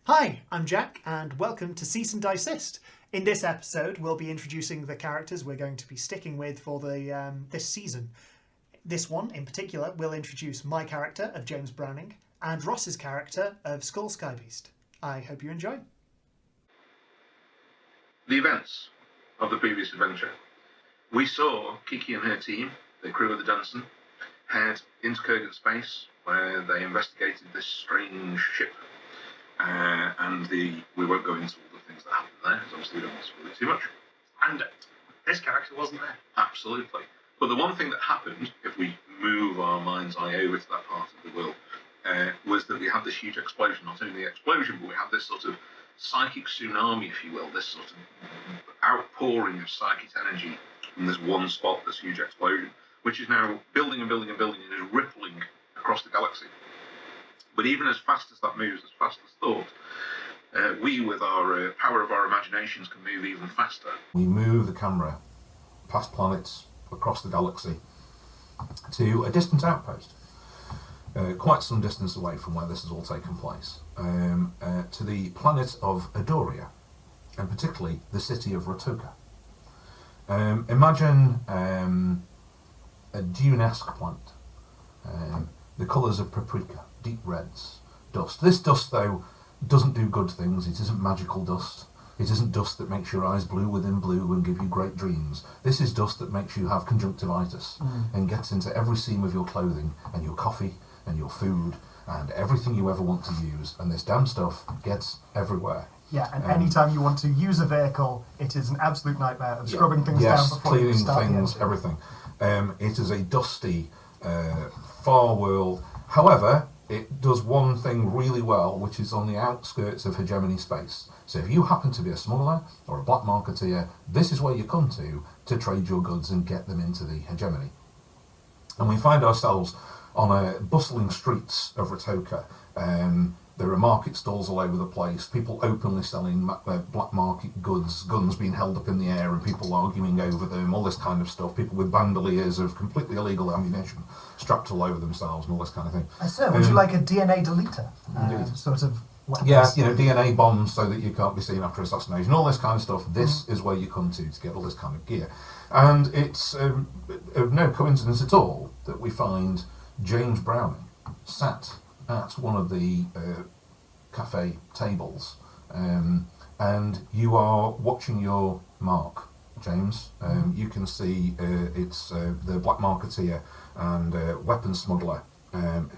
Hi, I'm Jack, and welcome to Dice-ist. In this episode, we'll be introducing the characters we're going to be sticking with for this season. This one, in particular, will introduce my character of James Browning and Ross's character of Skull Skybeast. I hope you enjoy. The events of the previous adventure. We saw Kiki and her team, the crew of the Dunson, head into Kergan space, where they investigated this strange ship. We won't go into all the things that happened there, because obviously we don't want to spoil it too much. And this character wasn't there. Absolutely. But the one thing that happened, if we move our mind's eye over to that part of the world, was that we had this huge explosion. Not only the explosion, but we had this sort of psychic tsunami, if you will, this sort of outpouring of psychic energy from this one spot, this huge explosion, which is now building and building and building and is rippling across the galaxy. But even as fast as that moves, as fast as thought, we, with our power of our imaginations, can move even faster. We move the camera past planets across the galaxy to a distant outpost, quite some distance away from where this has all taken place, to the planet of Adoria, and particularly the city of Ratoka. Imagine a dune-esque planet, the colours of paprika, deep reds, dust. This dust, though, doesn't do good things. It isn't magical dust. It isn't dust that makes your eyes blue within blue and give you great dreams. This is dust that makes you have conjunctivitis and gets into every seam of your clothing and your coffee and your food and everything you ever want to use. And this damn stuff gets everywhere. Yeah, and any time you want to use a vehicle, it is an absolute nightmare of scrubbing things down before you start cleaning things, everything. It is a dusty, far world. However, it does one thing really well, which is on the outskirts of hegemony space. So if you happen to be a smuggler or a black marketeer, this is where you come to trade your goods and get them into the hegemony. And we find ourselves on a bustling streets of Ratoka. There are market stalls all over the place, people openly selling black market goods, guns being held up in the air and people arguing over them, all this kind of stuff, people with bandoliers of completely illegal ammunition strapped all over themselves and all this kind of thing. So, would you like a DNA deleter? Indeed. Sort of weapons? Yeah, DNA bombs so that you can't be seen after assassination, all this kind of stuff. This is where you come to get all this kind of gear. And it's no coincidence at all that we find James Browning sat at one of the cafe tables, and you are watching your mark, James. You can see it's the black marketeer and weapons smuggler,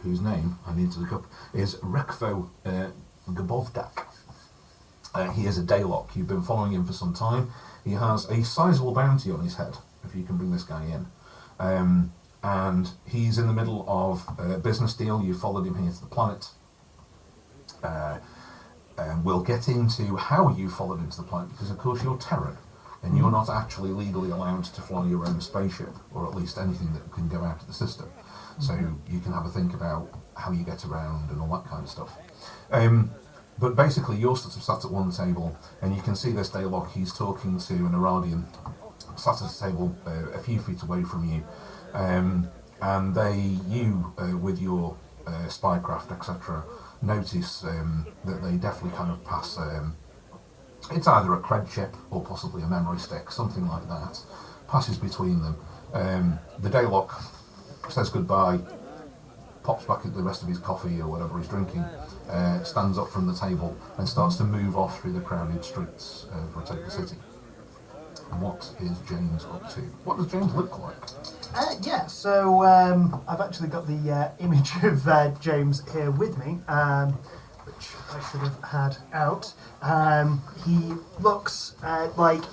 whose name I need to look up, is Rekvo Gabovdak. He is a Daylock. You've been following him for some time. He has a sizable bounty on his head, if you can bring this guy in. And he's in the middle of a business deal. You followed him here to the planet. And we'll get into how you followed into the planet, because of course you're Terran, and you're not actually legally allowed to fly your own spaceship, or at least anything that can go out of the system. So you can have a think about how you get around and all that kind of stuff. But basically you're sort of sat at one table, and you can see this Daylock. He's talking to an Aradian sat at a table a few feet away from you. And you with your spycraft, etc., notice that they definitely kind of pass, it's either a cred chip or possibly a memory stick, something like that, passes between them. The Daylock says goodbye, pops back at the rest of his coffee or whatever he's drinking, stands up from the table and starts to move off through the crowded streets of Ratoka City. What is James up to? What does James look like? So I've actually got the image of James here with me, which I should have had out. He looks like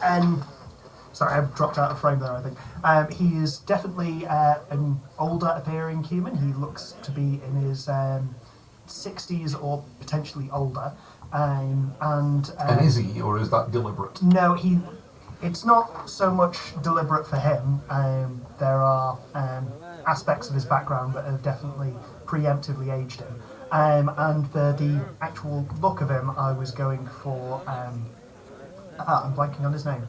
sorry, I dropped out of frame there, I think. He is definitely an older appearing human. He looks to be in his 60s or potentially older. And is he, or is that deliberate? No, it's not so much deliberate for him. There are aspects of his background that have definitely preemptively aged him. And for the actual look of him, I was going for... I'm blanking on his name.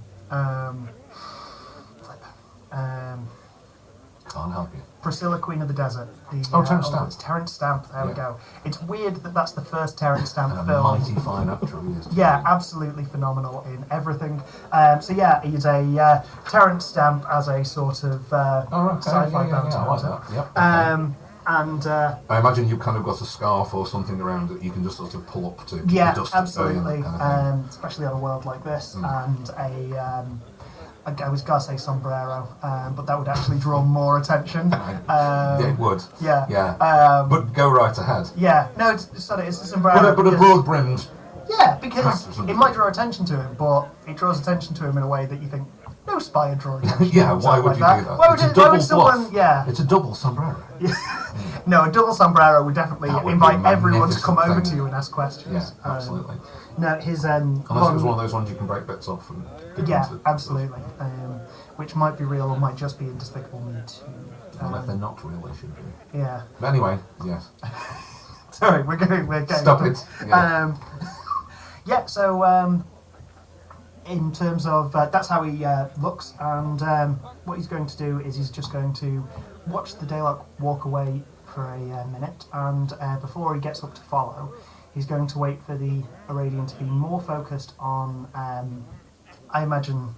Can't help you. Priscilla, Queen of the Desert. Terence Stamp. It's Terence Stamp. There we Yeah. go. It's weird that that's the first Terence Stamp And a film. mighty fine actor he is. Yeah, absolutely phenomenal in everything. So yeah, he's a Terence Stamp as a sort of sci-fi bounty I like hunter. that. Yep. Okay. And I imagine you've kind of got a scarf or something around that you can just sort of pull up to keep yeah, the dust at bay absolutely. and that kind of thing. Especially on a world like this, and I was gonna say sombrero, but that would actually draw more attention. Yeah, it would. Yeah. Yeah. But go right ahead. Yeah, no, it's a sombrero. But a broad brimmed. Yeah, because Hat. it might draw attention to him, but it draws attention to him in a way that you think, no spy would draw attention to Yeah, him, why something would you like do that? Why It's a would double someone, bluff. yeah. It's a double sombrero. No, a double sombrero would definitely That would be invite a everyone to come over magnificent to thing. you and ask questions. Yeah, absolutely. No, his Unless it was one of those ones you can break bits off and dig yeah, into. absolutely. Which might be real or might just be in Despicable Me 2. Well, if they're not real, they should be. Yeah. But anyway, yes. Sorry, we're getting Stop it. Yeah. Yeah, so in terms of that's how he looks, and what he's going to do is he's just going to watch the daylight walk away for a minute, and before he gets up to follow, he's going to wait for the Irradian to be more focused on. I imagine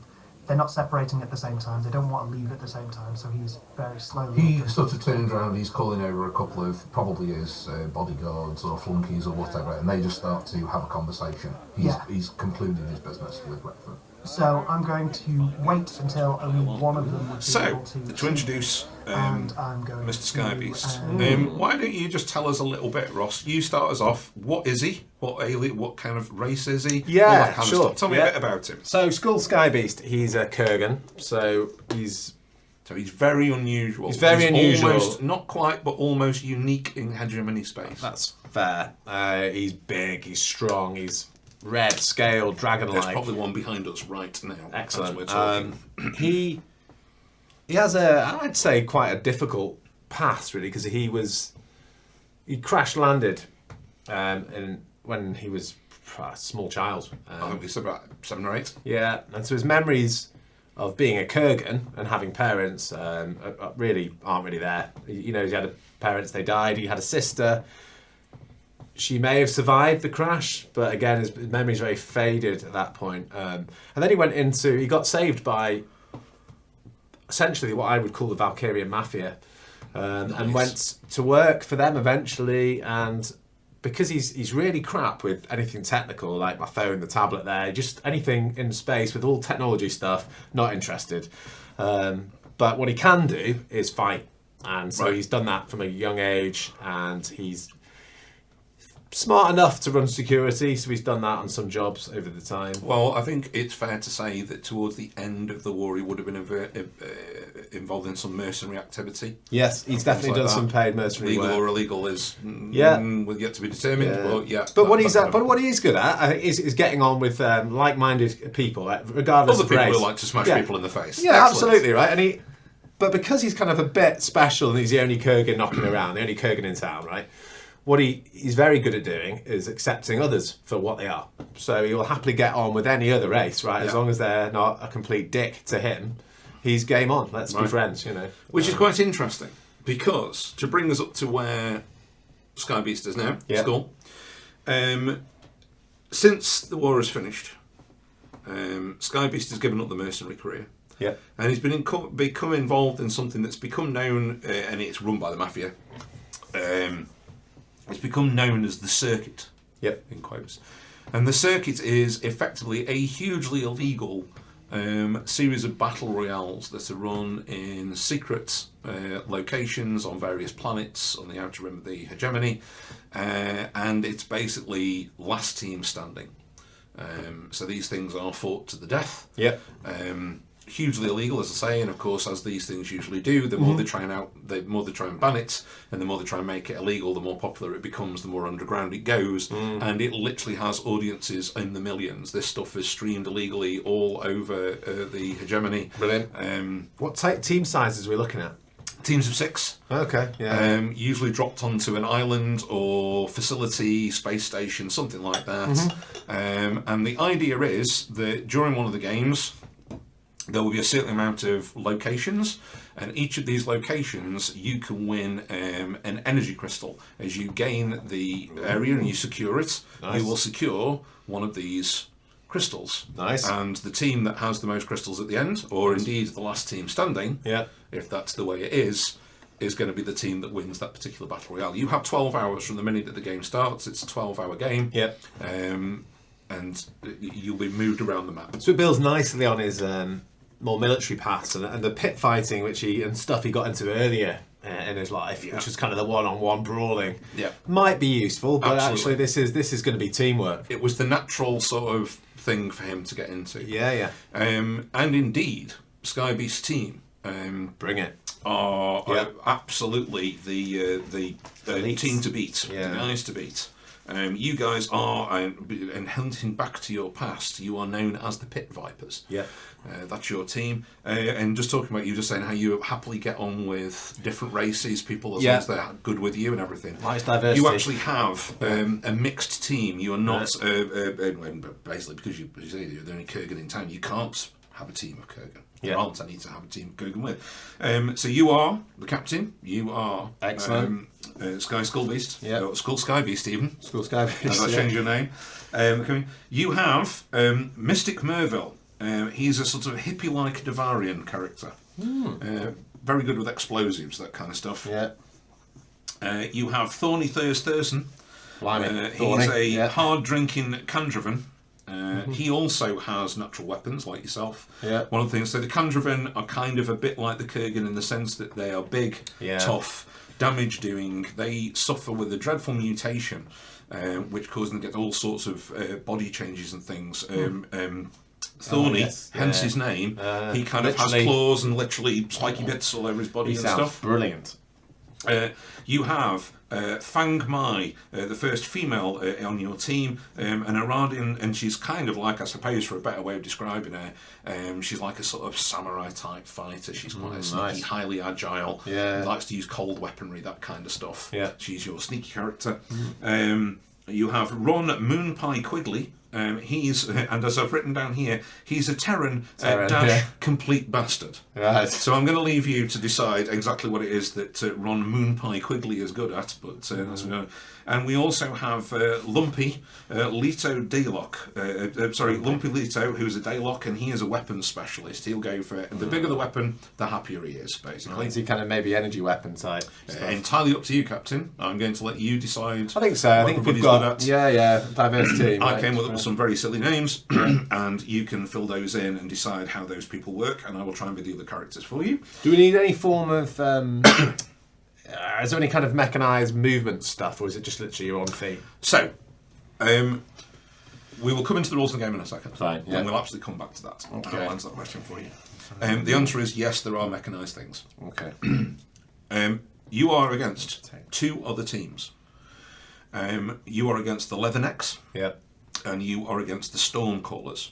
they're not separating at the same time. They don't want to leave at the same time, so he's very slowly. He sort of turns around, he's calling over a couple of, probably his bodyguards or flunkies or whatever, and they just start to have a conversation. He's concluding his business with Retford. So I'm going to wait until only one of them would be able To introduce and I'm going Mr. to, Skybeast, why don't you just tell us a little bit, Ross? You start us off. What is he? What alien? What kind of race is he? Yeah, all that kind sure. Of stuff. Tell me a bit about him. So, Skull Skybeast, he's a Kergan, so he's very unusual. He's very unusual. Almost, not quite, but almost unique in hegemony space. That's fair. He's big, he's strong, he's red, scaled, dragon-like. There's probably one behind us right now. Excellent. As we're talking. He has I'd say, quite a difficult past, really, because he crash landed when he was a small child. I think it's about 7 or 8. Yeah, and so his memories of being a Kergan and having parents really aren't really there. You know, he had parents, they died. He had a sister. She may have survived the crash, but again, his memory's very faded at that point. And then he got saved by essentially what I would call the Valkyrian Mafia, and went to work for them eventually. And because he's really crap with anything technical, like my phone, the tablet there, just anything in space with all technology stuff, not interested. But what he can do is fight. And so he's done that from a young age, and he's smart enough to run security, so he's done that on some jobs over the time. Well, I think it's fair to say that towards the end of the war, he would have been involved in some mercenary activity. Yes, he's definitely done some paid mercenary Legal work. or illegal is yet to be determined. But what he's good at, I think, is getting on with like-minded people, regardless other of people race. who like to smash people in the face. Yeah, Excellent. absolutely right. But because he's kind of a bit special, and he's the only Kergan knocking around, the only Kergan in town, right? What he's very good at doing is accepting others for what they are. So he will happily get on with any other race, right? As long as they're not a complete dick to him, he's game on. Let's be friends, you know. Which is quite interesting, because to bring us up to where Skybeast is now, school, since the war is finished, Skybeast has given up the mercenary career. Yeah. And he's become involved in something that's become known, and it's run by the mafia. It's become known as the circuit, in quotes. And the circuit is effectively a hugely illegal series of battle royales that are run in secret locations on various planets on the outer rim of the hegemony. And it's basically last team standing. So these things are fought to the death. Hugely illegal, as I say, and of course, as these things usually do, the more they try and ban it, and the more they try and make it illegal, the more popular it becomes, the more underground it goes, and it literally has audiences in the millions. This stuff is streamed illegally all over the hegemony. Brilliant. What team sizes are we looking at? Teams of 6. Okay. Usually dropped onto an island or facility, space station, something like that. And the idea is that during one of the games, there will be a certain amount of locations, and each of these locations you can win an energy crystal. As you gain the area and you secure it, Nice. you will secure one of these crystals. Nice. And the team that has the most crystals at the end, or indeed the last team standing, Yeah. if that's the way it is going to be the team that wins that particular battle royale. You have 12 hours from the minute that the game starts. It's a 12-hour game. Yep. And you'll be moved around the map. So it builds nicely on his more military paths and the pit fighting, which he got into earlier in his life, which is kind of the one-on-one brawling. Yeah. Might be useful, but Absolutely. actually this is going to be teamwork. It was the natural sort of thing for him to get into. Yeah. And indeed, Sky Beast's team Bring it. are Yeah. absolutely the Elites. team to beat, Yeah. the guys to beat. You guys are, and hunting back to your past, you are known as the Pit Vipers. Yeah. That's your team. And just talking about you, just saying how you happily get on with different races, people as long as they're good with you and everything. Nice diversity. You actually have a mixed team. You are not, basically, because you say you're the only Kergan in town, you can't have a team of Kergan. There aren't any to have a team of Kergan with. So you are the captain. You are Excellent. Sky Skullbeast. Yeah. Skull Skybeast even. School Sky. As I change your name. You have Mystic Merville. He's a sort of hippie-like Devarian character. Very good with explosives, that kind of stuff. Yeah. You have Thorny Thurston. Blimey. He's a Yeah. hard-drinking Kandrivan. He also has natural weapons, like yourself. Yeah. One of the things, so the Kandrivan are kind of a bit like the Kergan in the sense that they are big, tough, damage-doing. They suffer with a dreadful mutation, which causes them to get all sorts of body changes and things. Thorny, hence his name, he kind of has claws and literally spiky bits all over his body and stuff. Brilliant. You have Fang Mai, the first female on your team, an Aradian, and she's kind of like, I suppose, for a better way of describing her, she's like a sort of samurai type fighter. She's quite a sneaky, highly agile, likes to use cold weaponry, that kind of stuff. Yeah. She's your sneaky character. You have Ron Moonpie Quigley. He's, and as I've written down here, he's a Terran, complete bastard. Right. So I'm going to leave you to decide exactly what it is that Ron Moonpie Quigley is good at. But that's what we're going to. And we also have Lumpy Leto Daylock. Lumpy Leto, who's a Daylock, and he is a weapons specialist. He'll go for the bigger the weapon, the happier he is, basically. Is he kind of maybe energy weapon type? Entirely up to you, Captain. I'm going to let you decide. I think so. I think we've got diverse team. I came up with some very silly names, and you can fill those in and decide how those people work, and I will try and be the other characters for you. Do we need any form of? Is there any kind of mechanised movement stuff, or is it just literally your own feet? So, we will come into the rules of the game in a second. Fine. And we'll absolutely come back to that. Okay. I'll answer that question for you. The answer is yes, there are mechanised things. Okay. You are against two other teams. You are against the Leathernecks. Yep. And you are against the Stormcallers.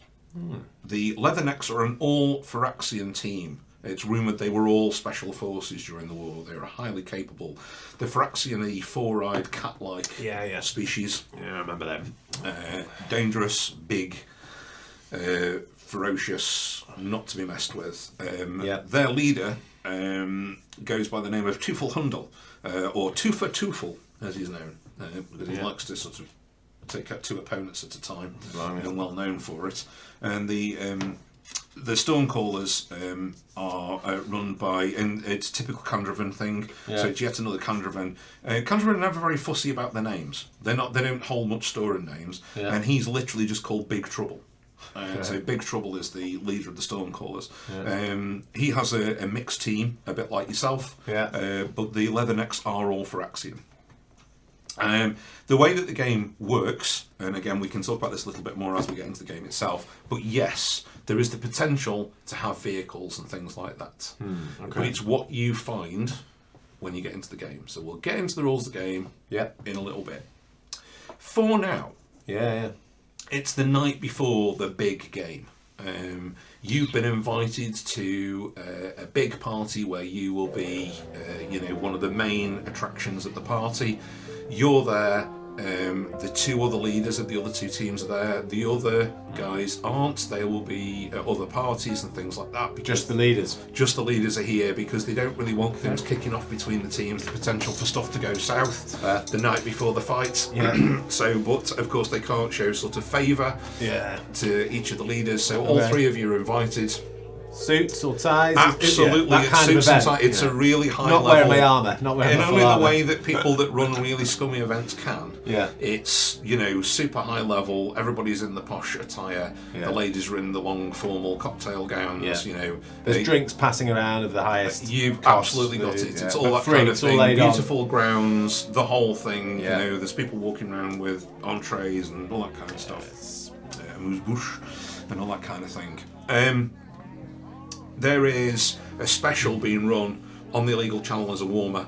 The Leathernecks are an all-Phyraxian team. It's rumoured they were all special forces during the war. They are highly capable. The Phyraxian, four-eyed, cat-like species. Yeah, I remember them. Dangerous, big, ferocious, not to be messed with. Their leader goes by the name of Tufel Hundel, or Tufa Tufel, as he's known, because he likes to sort of take out two opponents at a time, and well known for it. And the Stormcallers are run by, and it's a typical Kandrivan thing. So it's yet another Kandrivan. Kandrivan are never very fussy about their names. They don't hold much store in names, and he's literally just called Big Trouble. So Big Trouble is the leader of the Stormcallers. He has a mixed team, a bit like yourself. But the Leathernecks are all Phyraxian. The way that the game works, and again we can talk about this a little bit more as we get into the game itself, but yes, there is the potential to have vehicles and things like that. But it's what you find when you get into the game. So we'll get into the rules of the game in a little bit. For now, it's the night before the big game. You've been invited to a big party where you will be, one of the main attractions at the party. You're there The two other leaders of the other two teams are there. The other guys aren't. They will be at other parties and things like that. Just the leaders. Just the leaders are here because they don't really want things kicking off between the teams, the potential for stuff to go south the night before the fight. Yeah. So, but of course they can't show sort of favour to each of the leaders. So all three of you are invited. Suits or ties? Absolutely, that kind suits of and event, ties. It's a really high not level. Wearing my armour, not wearing in my full only the armour. way that people that run really scummy events can. Yeah. It's, super high level. Everybody's in the posh attire. Yeah. The ladies are in the long formal cocktail gowns. Yeah. There's drinks passing around of the highest. You've cost, absolutely got it. Yeah. It's all But that free, kind of it's all thing. laid on. Beautiful grounds, the whole thing. Yeah. There's people walking around with entrees and all that kind of stuff. Amuse-bouche and all that kind of thing. There is a special being run on the illegal channel as a warmer,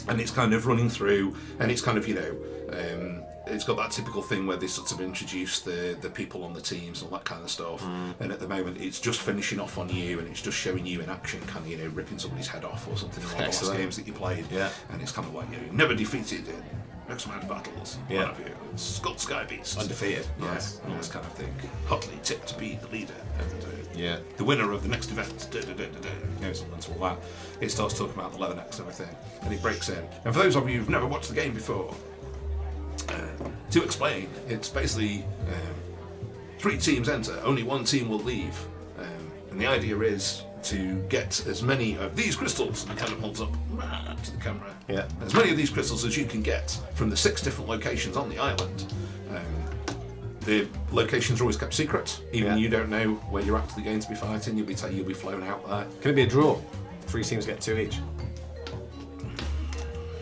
and it's kind of running through, and it's kind of it's got that typical thing where they sort of introduce the people on the teams and all that kind of stuff. And at the moment it's just finishing off on you, and it's just showing you in action, kind of ripping somebody's head off or something in one of the last games that you played. Yeah. And it's kind of like never defeated in X amount of battles. Yeah. What have you? Scott Sky Beast. Undefeated. Yeah, Nice. all this kind of thing. Hotly tipped to be the leader. Yeah. The winner of the next event, something to all that. It starts talking about the leathernecks and everything, and it breaks in. And for those of you who've never watched the game before, to explain, it's basically 3 teams enter, only 1 team will leave, and the idea is to get as many of these crystals, and it kind of holds up to the camera, as many of these crystals as you can get from the 6 different locations on the island. The locations are always kept secret. Even you don't know where you're actually going to be fighting. You'll be flown out there. Can it be a draw? 3 teams get 2 each.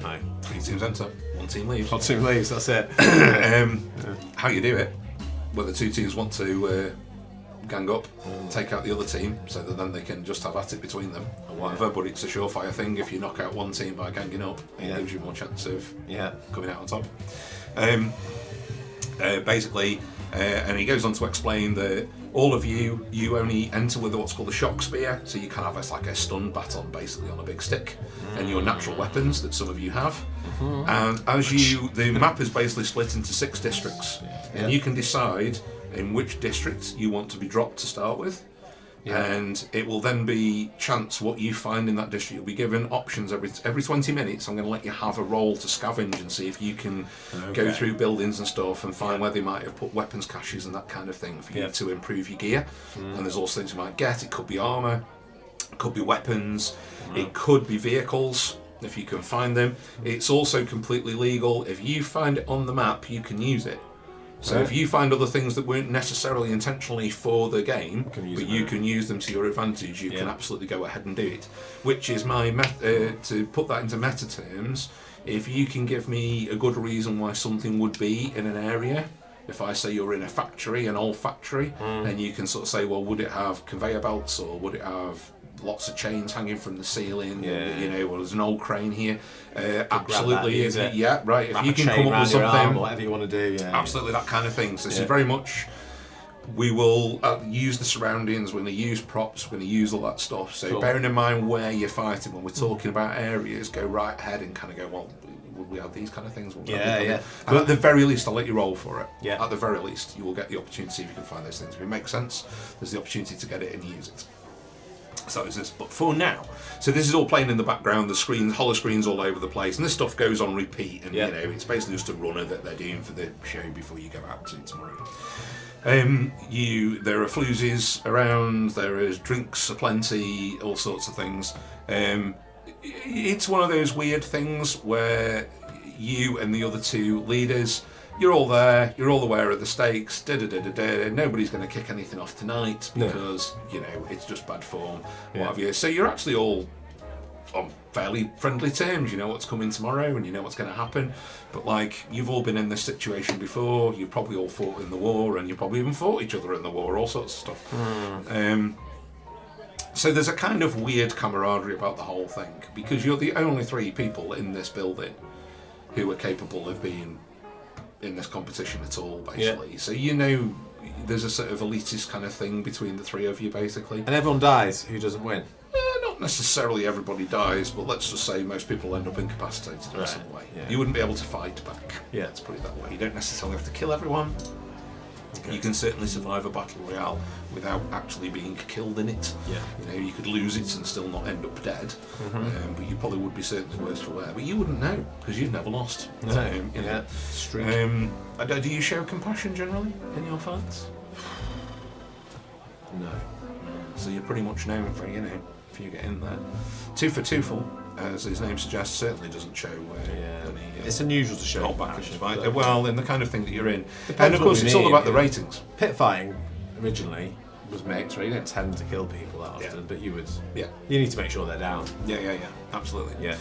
No. 3 teams enter, 1 team leaves. 1 team leaves. That's it. How you do it? Whether 2 teams want to gang up, take out the other team, so that then they can just have at it between them, or whatever. But it's a surefire thing. If you knock out 1 team by ganging up, it gives you more chance of coming out on top. Basically. And he goes on to explain that all of you only enter with what's called a shock spear, so you kind of have like a stun baton basically on a big stick, and your natural weapons that some of you have. And as the map is basically split into 6 districts, and you can decide in which district you want to be dropped to start with. And it will then be chance what you find in that district. You'll be given options every 20 minutes. I'm going to let you have a roll to scavenge and see if you can go through buildings and stuff and find where they might have put weapons caches and that kind of thing for you to improve your gear. And there's also things you might get. It could be armour, it could be weapons, it could be vehicles if you can find them. It's also completely legal. If you find it on the map, you can use it. So if you find other things that weren't necessarily intentionally for the game, but you can use them to your advantage, you can absolutely go ahead and do it. Which is my to put that into meta terms, if you can give me a good reason why something would be in an area, if I say you're in a factory, an old factory, then you can sort of say, well, would it have conveyor belts, or would it have lots of chains hanging from the ceiling? Well, there's an old crane here. Absolutely, if you can come up with something, whatever you want to do, absolutely that kind of thing. So this is very much. We will use the surroundings. We're going to use props. We're going to use all that stuff. So bearing in mind where you're fighting, when we're talking about areas, go right ahead and kind of go, well, would we have these kind of things? And at the very least, I'll let you roll for it. At the very least, you will get the opportunity if you can find those things. If it makes sense, there's the opportunity to get it and use it. So is this, but for now, so this is all playing in the background, the screens, hollow screens all over the place, and this stuff goes on repeat, and it's basically just a runner that they're doing for the show before you go out to tomorrow. There are floozies around, there is drinks aplenty, all sorts of things. It's one of those weird things where you and the other 2 leaders, you're all there, you're all aware of the stakes, nobody's going to kick anything off tonight because, it's just bad form, what have you. So you're actually all on fairly friendly terms, you know what's coming tomorrow and you know what's going to happen. But you've all been in this situation before, you've probably all fought in the war, and you've probably even fought each other in the war, all sorts of stuff. So there's a kind of weird camaraderie about the whole thing, because you're the only 3 people in this building who are capable of being in this competition at all, basically. So there's a sort of elitist kind of thing between the 3 of you, basically. And everyone dies who doesn't win. Not not necessarily everybody dies, but let's just say most people end up incapacitated in some way. Yeah. You wouldn't be able to fight back. Yeah. Let's put it that way. You don't necessarily have to kill everyone. You can certainly survive a battle royale without actually being killed in it. Yeah. You know, you could lose it and still not end up dead, but you probably would be certainly worse for wear. But you wouldn't know because you've never lost. No. You know. Yeah. Street. Do you show compassion generally in your fights? No. So you're pretty much known for, you know, if you get in there. Two for Twoffle, as his name suggests, certainly doesn't show any. It's unusual to show back compassion, fight. but- Well, in the kind of thing that you're in, Depends and of what course you it's all need, about the yeah. ratings. Pit fighting originally was mixed, where you don't tend to kill people that often, Yeah. but you would. Yeah. You need to make sure they're down. Yeah, absolutely. Yeah.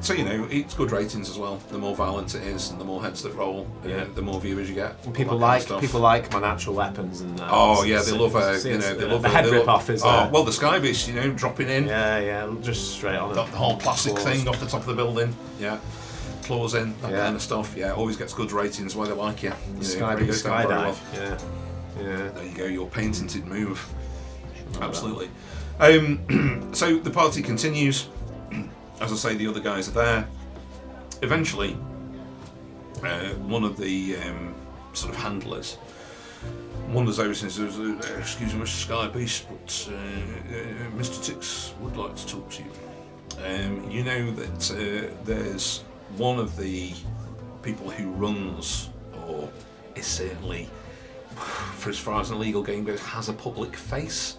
So you know, it's good ratings as well. The more violent it is, and the more heads that roll, Yeah. the more viewers you get. And people all that kind like of stuff. my natural weapons and. Oh yeah, they love you know, they love the head they rip love- off is. Oh well, the Sky Beast, you know, dropping in. Yeah, just straight on. The whole classic Claws. thing off the top of the building. Yeah. Claws in, that Yeah. kind of stuff. Yeah, always gets good ratings. Why they like you. You know, Sky really Beast goes down very skydive. well. Yeah. There you go, your patented move. Absolutely. So the party continues. As I say, the other guys are there. Eventually, one of the sort of handlers wanders over and says, "Excuse me, Mr. Sky Beast, but Mr. Tix would like to talk to you. You know that there's one of the people who runs, or is certainly, for as far as an illegal game goes, has a public face.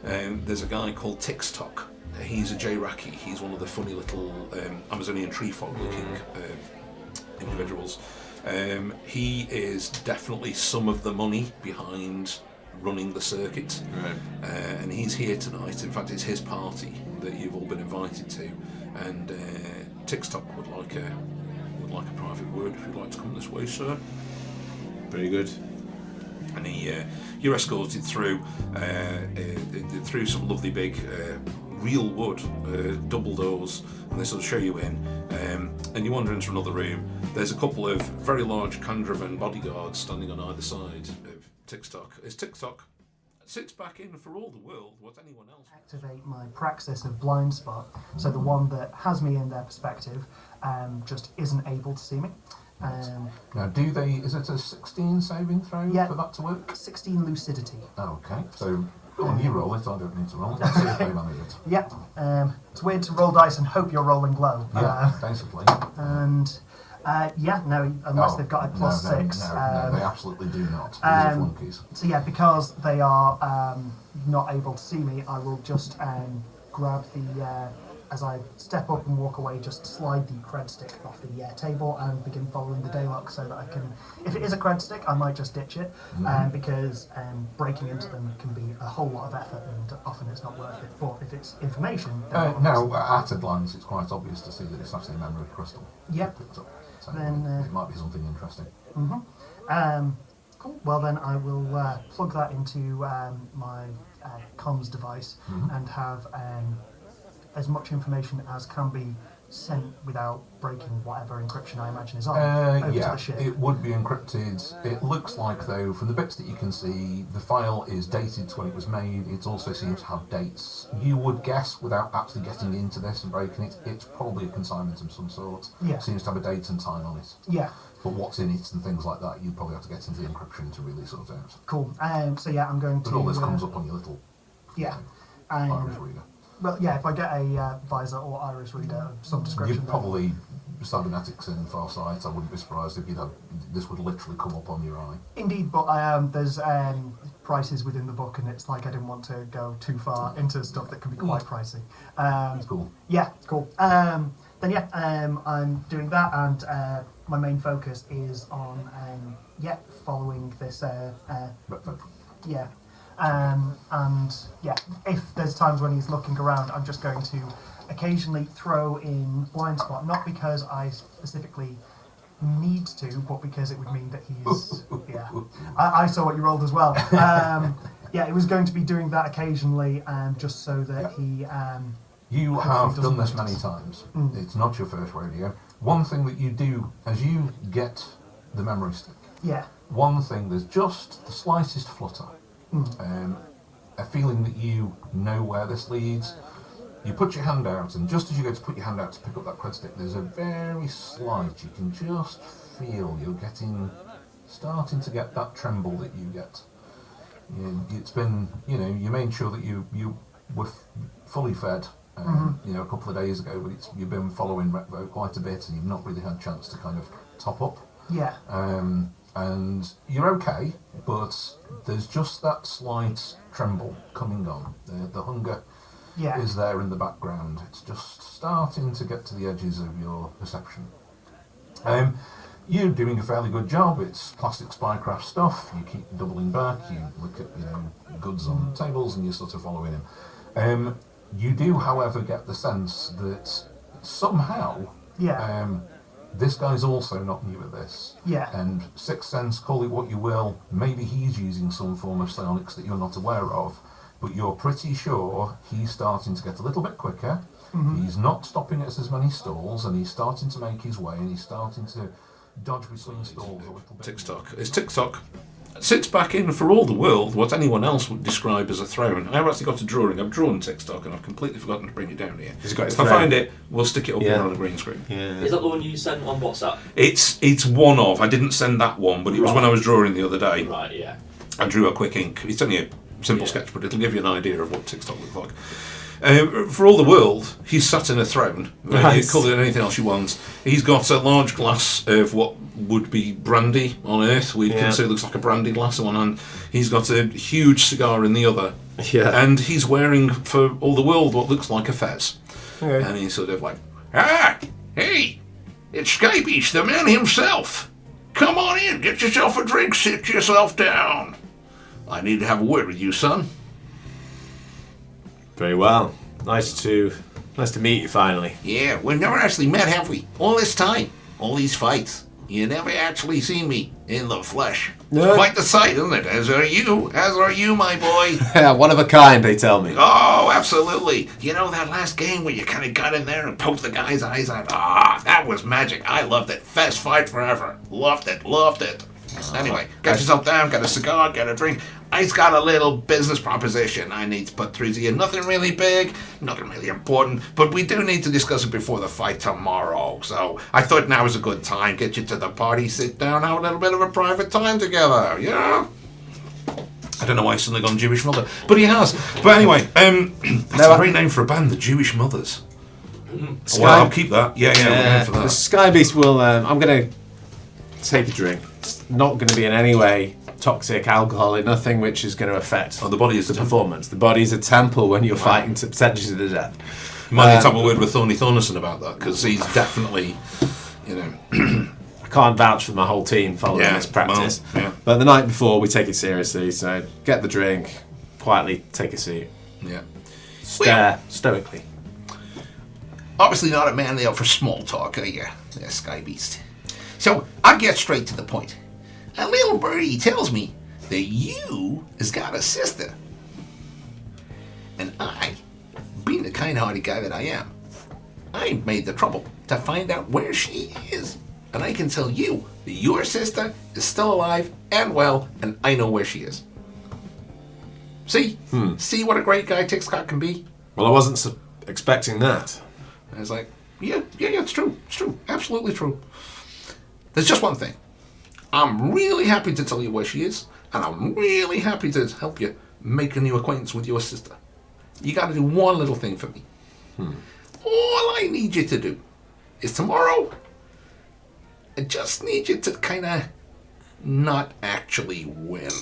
There's a guy called Tix-Tok. He's a J-Raki. He's one of the funny little Amazonian tree frog-looking individuals. He is definitely some of the money behind running the circuit, Right. and he's here tonight. In fact, it's his party that you've all been invited to, and Tix-Tok would like a private word if you'd like to come this way, sir." Very good. And you're escorted through some lovely big real wood double doors, and they sort of show you in, and you wander into another room. There's a couple of very large Kandravan bodyguards standing on either side of Tix-Tok. As Tix-Tok sits back in for all the world what anyone else. Activate my praxis of blind spot, so the one that has me in their perspective just isn't able to see me. Now, is it a 16 saving throw Yeah. for that to work? 16 lucidity. Okay, so go on, you roll it, I don't need to roll. Let's see if they manage it. Yeah, it's weird to roll dice and hope you're rolling low. Yeah, basically. And no, unless they've got a plus no, 6. No, they absolutely do not. These are flunkies. So yeah, because they are not able to see me, I will just grab the, as I step up and walk away, just slide the cred stick off the table and begin following the daylock so that I can, if it is a cred stick, I might just ditch it, because breaking into them can be a whole lot of effort and often it's not worth it. But if it's information, then No, at a glance it's quite obvious to see that it's actually a memory crystal. Yep. Picked up. So Then, it might be something interesting. Cool. Well, then I will plug that into my comms device and have as much information as can be sent without breaking whatever encryption I imagine is on over to Yeah, the ship. it would be encrypted. It looks like, though, from the bits that you can see, the file is dated to when it was made. It also seems to have dates. You would guess, without actually getting into this and breaking it, it's probably a consignment of some sort. Yeah. It seems to have a date and time on it. Yeah. But what's in it and things like that, you'd probably have to get into the encryption to really sort out. Cool. So yeah, I'm going But to. all this comes up on your little iris reader. Well, yeah, if I get a visor or iris reader of some description. You'd probably cybernetics in Farsight. I wouldn't be surprised if you'd have this would literally come up on your eye. Indeed, but there's prices within the book, and it's like I didn't want to go too far into stuff that can be quite pricey. Cool. Yeah, cool. Then I'm doing that, and my main focus is on following this. If there's times when he's looking around, I'm just going to occasionally throw in blind spot, not because I specifically need to, but because it would mean that he's I saw what you rolled as well. It was going to be doing that occasionally, just so that he you hopefully have doesn't done this notice. many times. It's not your first rodeo. One thing that you do as you get the memory stick, one thing, there's just the slightest flutter. a feeling that you know where this leads. You put your hand out, and just as you go to put your hand out to pick up that cred stick, there's a very slight, you can just feel you're starting to get that tremble that you get. It's been, you made sure that you were fully fed, a couple of days ago, but you've been following Recvo quite a bit, and you've not really had a chance to kind of top up. Yeah. And you're okay, but there's just that slight tremble coming on. The hunger is there in the background. It's just starting to get to the edges of your perception. You're doing a fairly good job. It's classic spycraft stuff. You keep doubling back. You look at goods on tables, and you're sort of following him. You do, however, get the sense that somehow this guy's also not new at this. Yeah. And Sixth Sense, call it what you will, maybe he's using some form of psionics that you're not aware of, but you're pretty sure he's starting to get a little bit quicker. He's not stopping at as many stalls, and he's starting to make his way, and he's starting to dodge between stalls a little bit. Tick-tock. It's tick-tock. Sits back in, for all the world, what anyone else would describe as a throne. I've actually got a drawing. I've drawn tick-tock, and I've completely forgotten to bring it down here. If I find it, we'll stick it up here on the green screen. Yeah. Is that the one you sent on WhatsApp? It's one of. I didn't send that one, but it was when I was drawing the other day. Right, yeah. I drew a quick ink. It's only a simple sketch, but it'll give you an idea of what tick-tock looks like. For all the world, he's sat in a throne. Nice. You call it anything else you want. He's got a large glass of what would be brandy on Earth. We can say it looks like a brandy glass on one hand. He's got a huge cigar in the other. Yeah. And he's wearing, for all the world, what looks like a fez. Okay. And he's sort of like, hey, it's Skybeach, the man himself. Come on in, get yourself a drink, sit yourself down. I need to have a word with you, son. Very well. Nice to meet you finally. Yeah, we've never actually met, have we? All this time, all these fights. You never actually seen me in the flesh. No. It's quite the sight, isn't it? As are you, my boy. Yeah, one of a kind, they tell me. Oh, absolutely. You know that last game where you kind of got in there and poked the guy's eyes out? That was magic. I loved it. Best fight forever. Loved it. Anyway, get yourself down, get a cigar, get a drink. I've got a little business proposition I need to put through to you. Nothing really big, nothing really important, but we do need to discuss it before the fight tomorrow. So I thought now was a good time. Get you to the party, sit down, have a little bit of a private time together, yeah? I don't know why he's suddenly gone Jewish Mother, but he has. But anyway, that's a great name for a band, the Jewish Mothers. Well, I'll keep that. Yeah, we're going for that. The Sky Beast will. I'm going to take a drink. It's not going to be in any way toxic, alcoholic, nothing which is going to affect the body is the performance. The body's a temple when you're fighting potentially to the death. You might need to have a word with Thorny Thornison about that, because he's definitely, I can't vouch for my whole team following this practice. Well, but the night before, we take it seriously, so get the drink, quietly take a seat. Yeah. Stare stoically. Obviously not a man there for small talk, are you? Yeah, Sky Beast. So, I'll get straight to the point. A little birdie tells me that you has got a sister. And I, being the kind-hearted guy that I am, I made the trouble to find out where she is. And I can tell you that your sister is still alive and well, and I know where she is. See? See what a great guy Tick-tock can be? Well, I wasn't expecting that. I was like, yeah, it's true. It's true. Absolutely true. There's just one thing. I'm really happy to tell you where she is, and I'm really happy to help you make a new acquaintance with your sister. You got to do one little thing for me. All I need you to do is tomorrow, I just need you to kind of not actually win.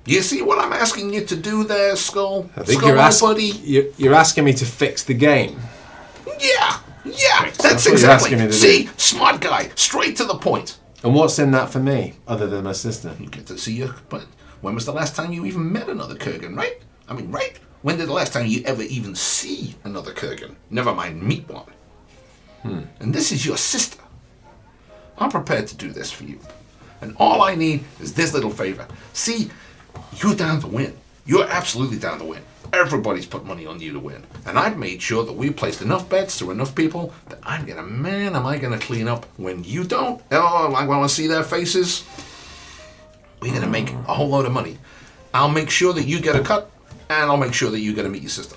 You see what I'm asking you to do there, Skull? I think Skull, you're asking me to fix the game. Yeah, that's what you're exactly. asking me to See, do. smart guy, straight to the point. And what's in that for me, other than my sister? You get to see her, but when was the last time you even met another Kergan, right? I mean, right? When did the last time you ever even see another Kergan? Never mind meet one. And this is your sister. I'm prepared to do this for you. And all I need is this little favor. See, you're down to win. You're absolutely down to win. Everybody's put money on you to win. And I've made sure that we've placed enough bets to enough people that am I going to clean up when you don't? Oh, I want to see their faces. we're going to make a whole load of money. I'll make sure that you get a cut, and I'll make sure that you get to meet your sister.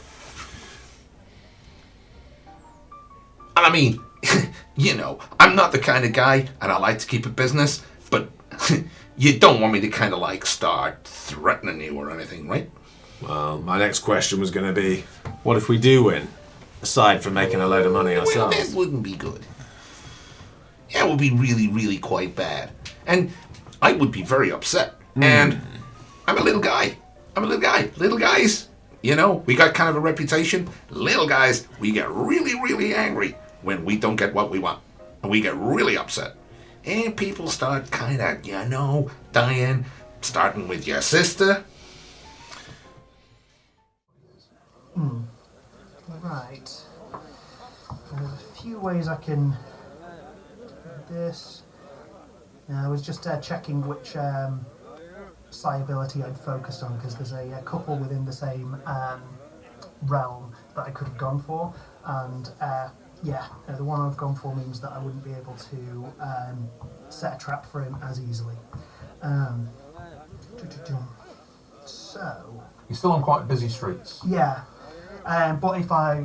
And I mean, you know, I'm not the kind of guy, and I like to keep it business, but you don't want me to kind of like start threatening you or anything, right? Well, my next question was going to be, what if we do win? Aside from making a load of money Well, ourselves. that wouldn't be good. That would be really, really quite bad. And I would be very upset. And I'm a little guy. Little guys, you know, we got kind of a reputation. Little guys, we get really, really angry when we don't get what we want. And we get really upset. And people start kind of, you know, dying, starting with your sister. Right. There's a few ways I can do this. Now, I was just checking which psi ability I'd focused on, because there's a couple within the same realm that I could have gone for, and the one I've gone for means that I wouldn't be able to set a trap for him as easily. So... You're still on quite busy streets. Yeah. But if I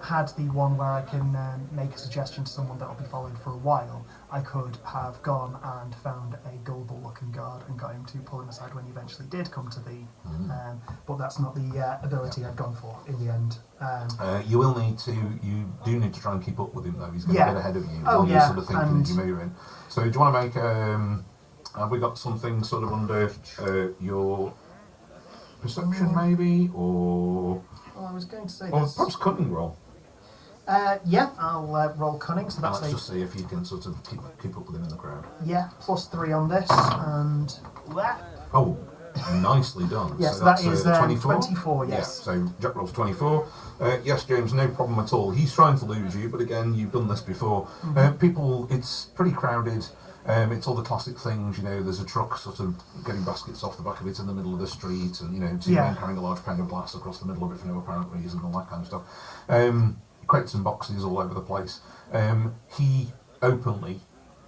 had the one where I can make a suggestion to someone that will be followed for a while, I could have gone and found a gullible-looking guard and got him to pull him aside when he eventually did come to the... but that's not the ability I've gone for in the end. You will need to... You do need to try and keep up with him, though. He's going to get ahead of you Oh, while you're yeah, sort of thinking as you're moving. So do you want to make... have we got something sort of under your perception, maybe? Or... Well, I was going to say Or this. perhaps cunning roll. Yeah, I'll roll cunning, so And that's let's just see if you can sort of keep up with him in the crowd. Yeah, +3 on this, and... Oh, nicely done. Yes, so that's that is 24? 24, yes. Yeah, so Jack rolls 24. Yes, James, no problem at all. He's trying to lose you, but again, you've done this before. People, it's pretty crowded. It's all the classic things, you know, there's a truck sort of getting baskets off the back of it in the middle of the street, and, you know, two men carrying a large pound of glass across the middle of it for no apparent reason, all that kind of stuff. Crates and boxes all over the place. He openly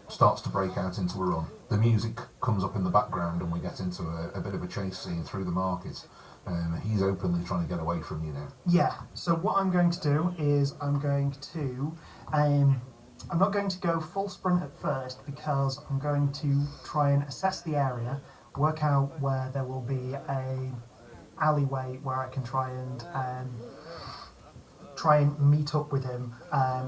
starts to break out into a run. The music comes up in the background and we get into a bit of a chase scene through the market. He's openly trying to get away from you now. Yeah, so what I'm going to do is I'm going to... I'm not going to go full sprint at first, because I'm going to try and assess the area, work out where there will be a alleyway where I can try and meet up with him,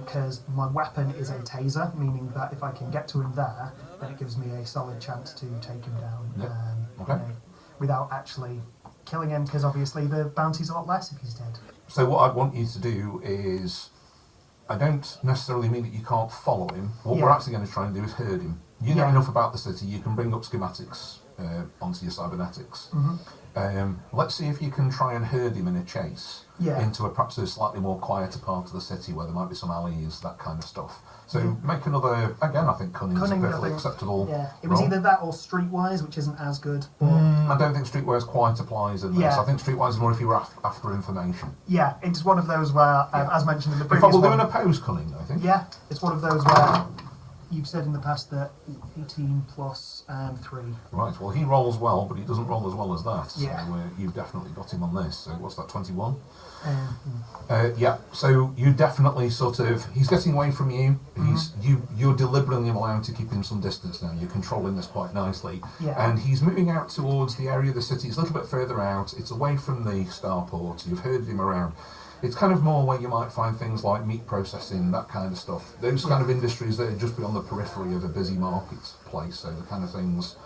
because my weapon is a taser, meaning that if I can get to him there, then it gives me a solid chance to take him down. Yep. You know, without actually killing him, because obviously the bounty's a lot less if he's dead. So what I'd want you to do is... I don't necessarily mean that you can't follow him. What we're actually going to try and do is herd him. You know enough about the city, you can bring up schematics onto your cybernetics. Let's see if you can try and herd him in a chase into perhaps a slightly more quieter part of the city where there might be some alleys, that kind of stuff. So make another, again, I think cunning is a perfectly acceptable It was roll. either that or streetwise, which isn't as good. But I don't think streetwise quite applies in this. Yeah. I think streetwise is more if you were after information. yeah, it's one of those where, as mentioned in the In previous fact, we'll do one, an opposed cunning, I think. yeah, it's one of those where you've said in the past that 18 plus 3. Right, well, he rolls well, but he doesn't roll as well as that. Yeah. So you've definitely got him on this. So what's that, 21? Yeah, so you definitely sort of... He's getting away from you. You're deliberately allowed to keep him some distance now. You're controlling this quite nicely. Yeah. And he's moving out towards the area of the city. It's a little bit further out. It's away from the starport. You've heard him around. It's kind of more where you might find things like meat processing, that kind of stuff. Those kind of industries that are just beyond the periphery of a busy marketplace. So the kind of things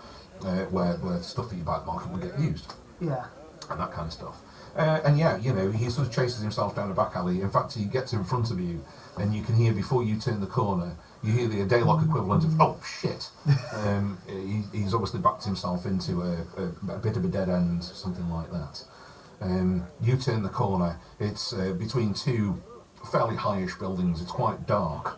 where stuff that you buy at the market would get used. Yeah. And that kind of stuff. And yeah, you know, he sort of chases himself down a back alley. In fact, he gets in front of you, and you can hear, before you turn the corner, you hear the Daylock equivalent of, oh, shit. He's obviously backed himself into a bit of a dead end, something like that. You turn the corner. It's between two fairly high-ish buildings. It's quite dark.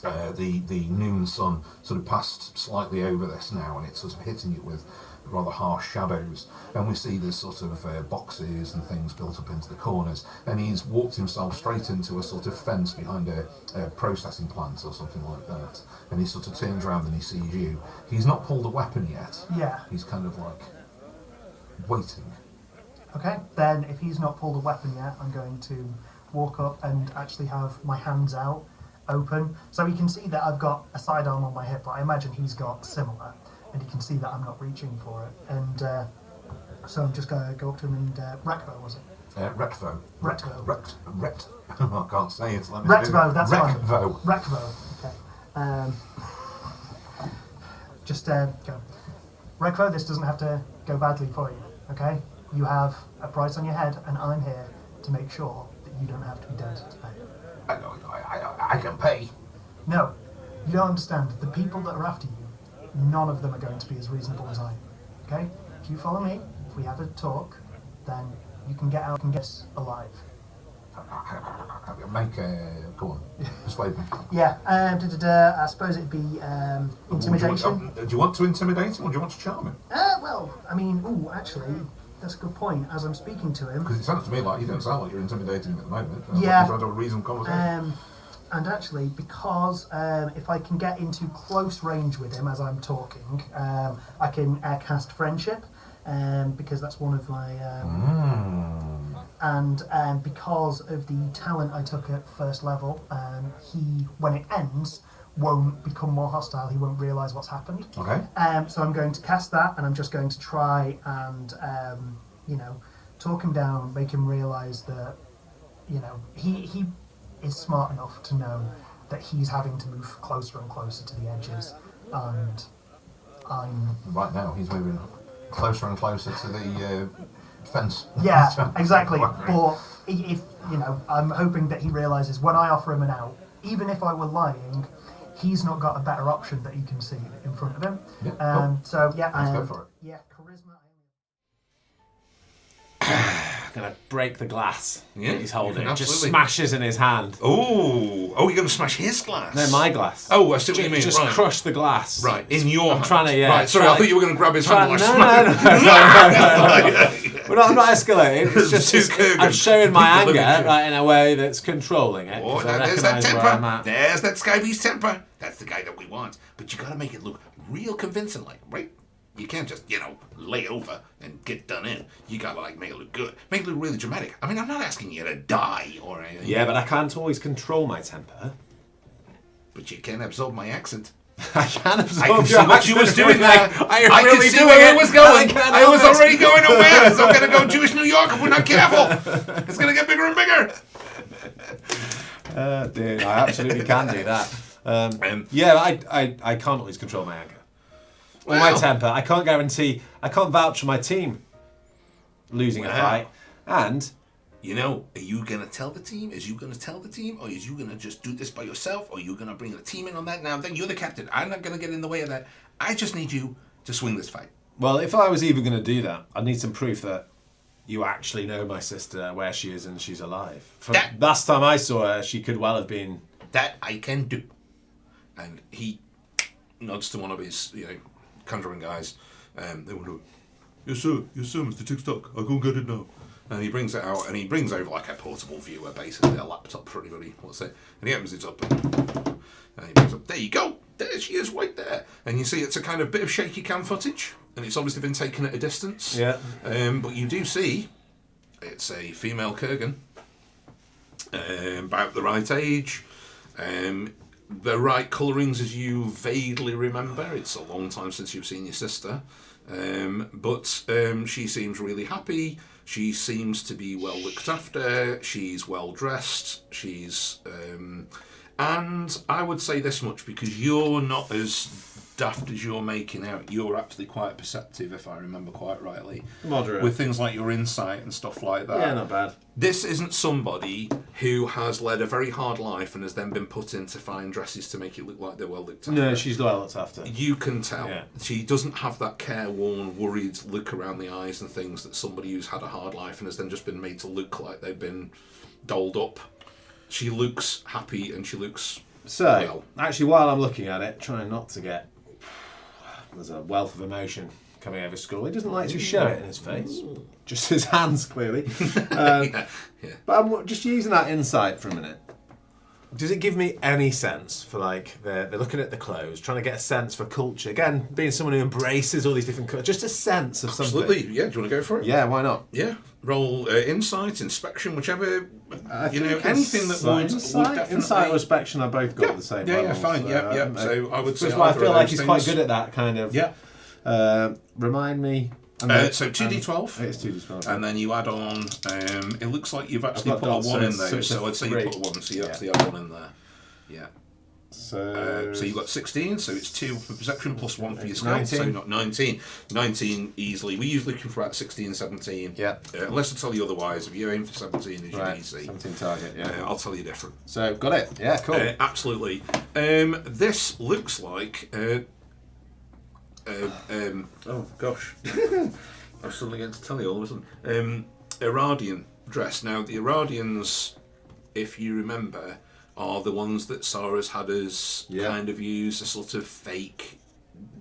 The noon sun sort of passed slightly over this now, and it's sort of hitting it with rather harsh shadows, and we see there's sort of boxes and things built up into the corners, and he's walked himself straight into a sort of fence behind a processing plant or something like that, and he sort of turns around and he sees you. He's not pulled a weapon yet. Yeah. He's kind of like waiting. Okay, then if he's not pulled a weapon yet, I'm going to walk up and actually have my hands out, open, so he can see that I've got a sidearm on my hip, but I imagine he's got similar, and he can see that I'm not reaching for it, and so I'm just going to go up to him and Recbo, was it? Rectvo. Rectvo. I can't say it. Rectvo, that's fine. Rectvo. Rectvo, okay. Just go. Rectvo, this doesn't have to go badly for you, okay? You have a price on your head, and I'm here to make sure that you don't have to be dead to pay. I can pay. No, you don't understand. The people that are after you, none of them are going to be as reasonable as I am. Okay? If you follow me, if we have a talk, then you can get out and get us alive. Go on, persuade me. Yeah, I suppose it'd be intimidation. Do you want to intimidate him or do you want to charm him? Well, I mean, actually, that's a good point. As I'm speaking to him, Because it sounds to me like you don't sound like you're intimidating him at the moment. Yeah. You're trying to have a reasonable conversation. and actually, because if I can get into close range with him as I'm talking, I can cast friendship, because that's one of my... And because of the talent I took at first level, he, when it ends, won't become more hostile. He won't realise what's happened. Okay. So I'm going to cast that, and I'm just going to try and, talk him down, make him realise that, he is smart enough to know that he's having to move closer and closer to the edges, and I'm... Right now, he's moving closer and closer to the fence. Yeah, exactly. But if I'm hoping that he realises when I offer him an out, even if I were lying, he's not got a better option that he can see in front of him. Yeah, cool. So yeah, Let's go for it. Yeah, charisma. I'm gonna break the glass that he's holding. you can It just absolutely. smashes in his hand. Oh, you're going to smash his glass? No, my glass. Oh, I see what you mean. Just right. crush the glass. Right, in your I'm hand. trying to, yeah. Right, sorry, I thought you were going to grab his hand and like No. I'm not escalating. It's just Kergan. I'm showing my People anger living in a way that's controlling it. Oh, 'cause I there's that recognise where I'm temper. at. There's that Skybeast temper. That's the guy that we want. But you got to make it look real convincing, like, right? You can't just, lay over and get done in. You got to, make it look good. Make it look really dramatic. I mean, I'm not asking you to die or anything. Yeah, but I can't always control my temper. But you can absorb my accent. I can absorb I can see your what you was accent. doing there. I can really see doing where it. it was going. can't I help was it. already going nowhere. So I'm going to go Jewish New York if we're not careful. It's going to get bigger and bigger. Dude, I absolutely can do that. Yeah, I can't always control my anger. Or my temper. I can't guarantee, I can't vouch for my team losing a fight. And... are you going to tell the team? Is you going to tell the team? Or is you going to just do this by yourself? Or are you going to bring the team in on that? Now, then you're the captain. I'm not going to get in the way of that. I just need you to swing this fight. Well, if I was even going to do that, I'd need some proof that you actually know my sister, where she is, and she's alive. From last time I saw her, she could well have been... That I can do. And he nods to one of his, conjuring guys. They will do it. Yes, sir, Mr. Tickstock. I'll go and get it now. And he brings it out, and he brings over like a portable viewer, basically, a laptop for anybody. What's it? And he opens it up, and he brings up, there you go. There she is, right there. And you see it's a kind of bit of shaky cam footage, and it's obviously been taken at a distance. Yeah. But you do see it's a female Kergan, about the right age, the right colourings as you vaguely remember. It's a long time since you've seen your sister. But she seems really happy. She seems to be well looked after. She's well dressed. She's... and I would say this much, because you're not as daft as you're making out. You're actually quite perceptive, if I remember quite rightly. Moderate. With things like your insight and stuff like that. Yeah, not bad. This isn't somebody who has led a very hard life and has then been put into fine dresses to make it look like they're well looked after. No, she's well looked after. You can tell. Yeah. She doesn't have that careworn, worried look around the eyes and things that somebody who's had a hard life and has then just been made to look like they've been dolled up. She looks happy and she looks So, actually, while I'm looking at it, trying not to get... There's a wealth of emotion coming over school. He doesn't like to show it in his face, just his hands clearly. Yeah. But I'm just using that insight for a minute. Does it give me any sense for like they're looking at the clothes, trying to get a sense for culture? Again, being someone who embraces all these different cultures, just a sense of something. Absolutely. Yeah. Do you want to go for it? Yeah, why not? Yeah. Roll insight, inspection, whichever. Anything that would definitely. Insight or inspection are both got the same. Yeah. levels, Fine. Yeah. So I would say. That's why I either feel of like those he's quite things. good at that kind of. Yeah. Remind me. So 2d12. It's 2d12. And then you add on. It looks like you've actually got put a dots, 1 in so there. it's So a I'd say you 3. put a 1. So you actually have 1 in there. Yeah. So you've got 16, so it's 2 for perception plus 1 for your skill, 19. so not 19. 19 easily. We're usually looking for about 16, 17. Yeah. Unless I tell you otherwise, if you aim for 17 as your right, DC, 17 target. Yeah. I'll tell you different. So got it. Yeah, cool. Absolutely. This looks like. Oh gosh, I was suddenly going to tell you all of a sudden. Irradian dress. Now the Irradians, if you remember, are the ones that Sarah's had us kind of use a sort of fake,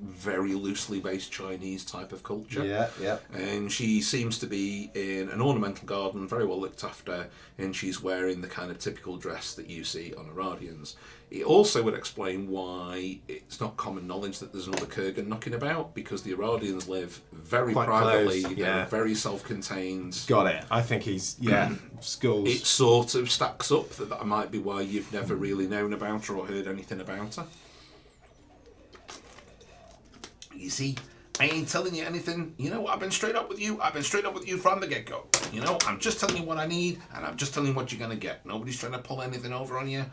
very loosely based Chinese type of culture. Yeah. And she seems to be in an ornamental garden, very well looked after, and she's wearing the kind of typical dress that you see on Irradians. It also would explain why it's not common knowledge that there's another Kergan knocking about, because the Irradians live very Quite privately, close, they're very self-contained. Got it. I think he's schools. It sort of stacks up that might be why you've never really known about her or heard anything about her. You see, I ain't telling you anything. You know, I've been straight up with you. I've been straight up with you from the get-go. You know, I'm just telling you what I need, and I'm just telling you what you're going to get. Nobody's trying to pull anything over on you.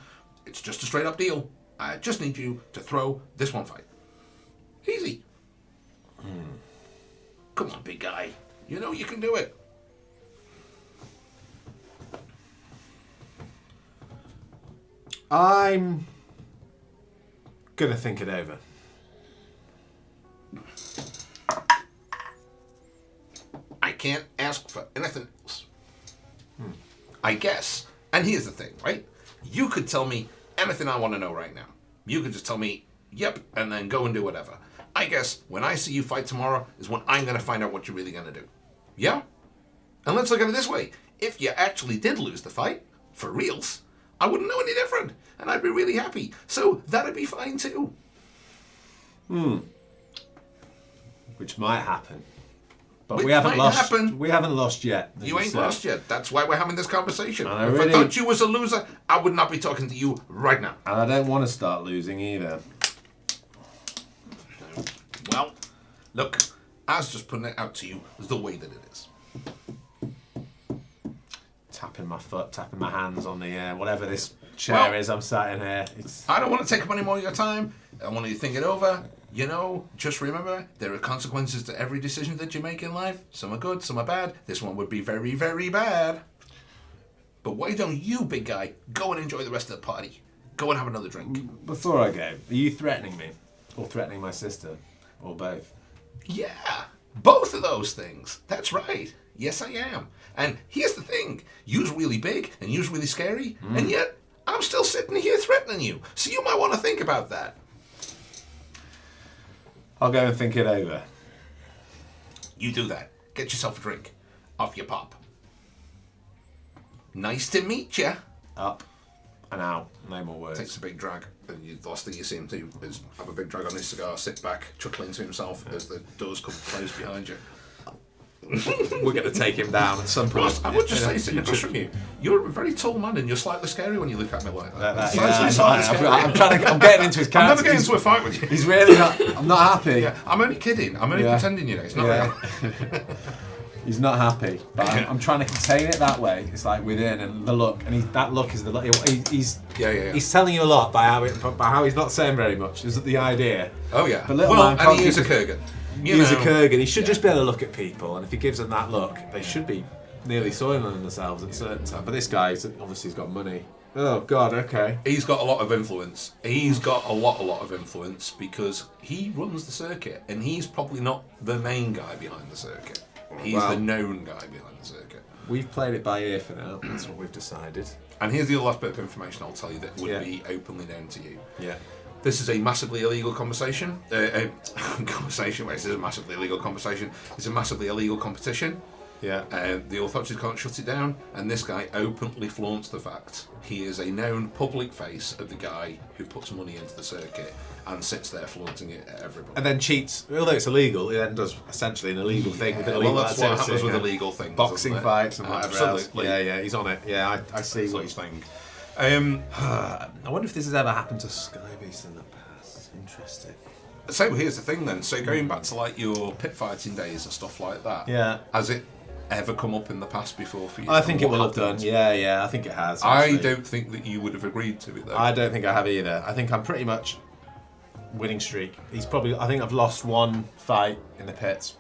It's just a straight-up deal. I just need you to throw this one fight. Easy. Come on, big guy. You know you can do it. I'm gonna think it over. I can't ask for anything else. I guess. And here's the thing, right? You could tell me anything I want to know right now. You could just tell me, yep, and then go and do whatever. I guess when I see you fight tomorrow is when I'm going to find out what you're really going to do. Yeah? And let's look at it this way. If you actually did lose the fight, for reals, I wouldn't know any different. And I'd be really happy. So that'd be fine too. Which might happen. But Which we haven't might lost. happen. We haven't lost yet. You ain't lost yet. That's why we're having this conversation. And I If really- I thought you was a loser, I would not be talking to you right now. And I don't want to start losing either. Well, look, I was just putting it out to you as the way that it is. Tapping my foot, tapping my hands on the whatever this chair Well- is. I'm sat in here. It's I don't want to take up any more of your time. I want you to think it over. You know, just remember, there are consequences to every decision that you make in life. Some are good, some are bad. This one would be very, very bad. But why don't you, big guy, go and enjoy the rest of the party? Go and have another drink. Before I go, are you threatening me, or threatening my sister, or both? Yeah, both of those things. That's right. Yes, I am. And here's the thing. You's really big, and you's really scary, and yet I'm still sitting here threatening you. So you might want to think about that. I'll go and think it over. You do that. Get yourself a drink. Off you pop. Nice to meet you. Up and out. No more words. Takes a big drag. And the last thing you see him do is have a big drag on his cigar, sit back, chuckling to himself as the doors come closed behind you. We're going to take him down at some point. Ross, I would just say, sitting across from you, you're a very tall man and you're slightly scary when you look at me like that. I'm getting into his character. I'm never getting into a fight with you. He's really not. I'm not happy. Yeah, I'm only kidding. I'm only pretending, you know. It's not real. He's not happy, but I'm trying to contain it that way. It's like within, and the look, and that look is the look. He's telling you a lot by how he's not saying very much. Is the idea? Oh yeah. But little well, man can't and he is a keep Kergan. He's a Kergan. He should just be able to look at people, and if he gives them that look, they should be nearly soiling themselves at certain time. But this guy's obviously he's got money. Oh God, okay. He's got a lot of influence. He's got a lot of influence because he runs the circuit, and he's probably not the main guy behind the circuit. He's the known guy behind the circuit. We've played it by ear for now. That's what we've decided. And here's the last bit of information I'll tell you that would be openly known to you. Yeah. This is a massively illegal conversation. Conversation. Wait, this is a massively illegal conversation. It's a massively illegal competition. Yeah. The authorities can't shut it down, and this guy openly flaunts the fact he is a known public face of the guy who puts money into the circuit and sits there flaunting it at everybody. And then cheats. Although it's illegal, he then does essentially an illegal thing with an illegal well, that's what activity. happens with illegal things. Boxing doesn't it? fights and whatever Absolutely. else. Yeah, he's on it. Yeah, I see what he's thing. I wonder if this has ever happened to Skybeast in the past. Interesting. So here's the thing then. So going back to like your pit fighting days and stuff like that. Yeah. Has it ever come up in the past before for you? I think it What will have done. happened? Yeah, I think it has. I actually. don't think that you would have agreed to it though. I don't think I have either. I think I'm pretty much winning streak. I think I've lost one fight in the pits.